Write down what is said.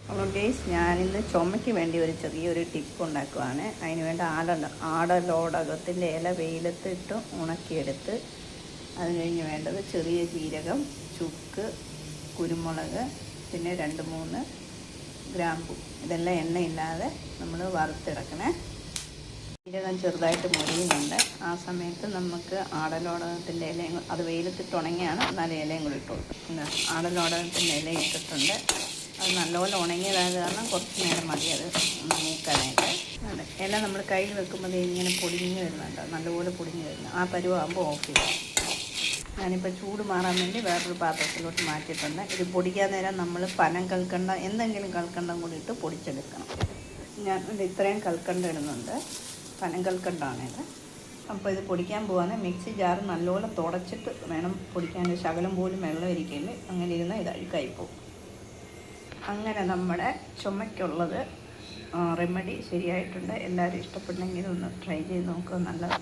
അപ്പോൾ ഗൈസ്, ഞാനിന്ന് ചുമയ്ക്ക് വേണ്ടി ഒരു ചെറിയൊരു ടിപ്പ് ഉണ്ടാക്കുവാണ്. അതിന് വേണ്ട ആടലോടകത്തിൻ്റെ ഇല വെയിലത്തിട്ട് ഉണക്കിയെടുത്ത്, അത് കഴിഞ്ഞ് വേണ്ടത് ചെറിയ ജീരകം, ചുക്ക്, കുരുമുളക്, പിന്നെ 2-3 ഗ്രാമ്പു. ഇതെല്ലാം എണ്ണയില്ലാതെ നമ്മൾ വറുത്തെടുക്കണേ. ജീരകം ചെറുതായിട്ട് മുരിയുന്നുണ്ട്. ആ സമയത്ത് നമുക്ക് ആടലോടകത്തിൻ്റെ ഇലയും, അത് വെയിലത്തിട്ട് ഉണങ്ങിയാണ്, എന്നാലും ഇലയും കൂടി ഇട്ട് കൊടുക്കും. ആടലോടകത്തിൻ്റെ ഇല ഇട്ടിട്ടുണ്ട്. അത് നല്ലപോലെ ഉണങ്ങിയതായത് കാരണം കുറച്ച് നേരം മതി അത് മൂക്കാനായിട്ട്. ഇല നമ്മൾ കയ്യിൽ വെക്കുമ്പോൾ ഇങ്ങനെ പൊടിഞ്ഞ് വരുന്നുണ്ട്, നല്ലപോലെ പൊടിഞ്ഞ് വരുന്നു. ആ പരുവാകുമ്പോൾ ഓഫ് ചെയ്യാം. ഞാനിപ്പോൾ ചൂട് മാറാൻ വേണ്ടി വേറൊരു പാത്രത്തിലോട്ട് മാറ്റിയിട്ടുണ്ട്. ഇത് പൊടിക്കാൻ നേരം നമ്മൾ പനം കൽക്കണ്ട, എന്തെങ്കിലും കൽക്കണ്ടം കൂടി ഇട്ട് പൊടിച്ചെടുക്കണം. ഞാൻ ഇത്രയും കൽക്കണ്ടം ഇടുന്നുണ്ട്, പനം കൽക്കണ്ടമാണിത്. അപ്പോൾ ഇത് പൊടിക്കാൻ പോകാൻ മിക്സി ജാർ നല്ലപോലെ തുടച്ചിട്ട് വേണം പൊടിക്കാൻ. ശകലം പോലും വെള്ളം ഇരിക്കില്ല, അങ്ങനെ ഇരുന്നാൽ ഇത് അഴുക്കായി പോകും. അങ്ങനെ നമ്മുടെ ചുമയ്ക്കുള്ളത് റെമഡി ശരിയായിട്ടുണ്ട്. എല്ലാവരും ഇഷ്ടപ്പെട്ടെങ്കിൽ ഒന്ന് ട്രൈ ചെയ്ത് നോക്കുക. നല്ലത്.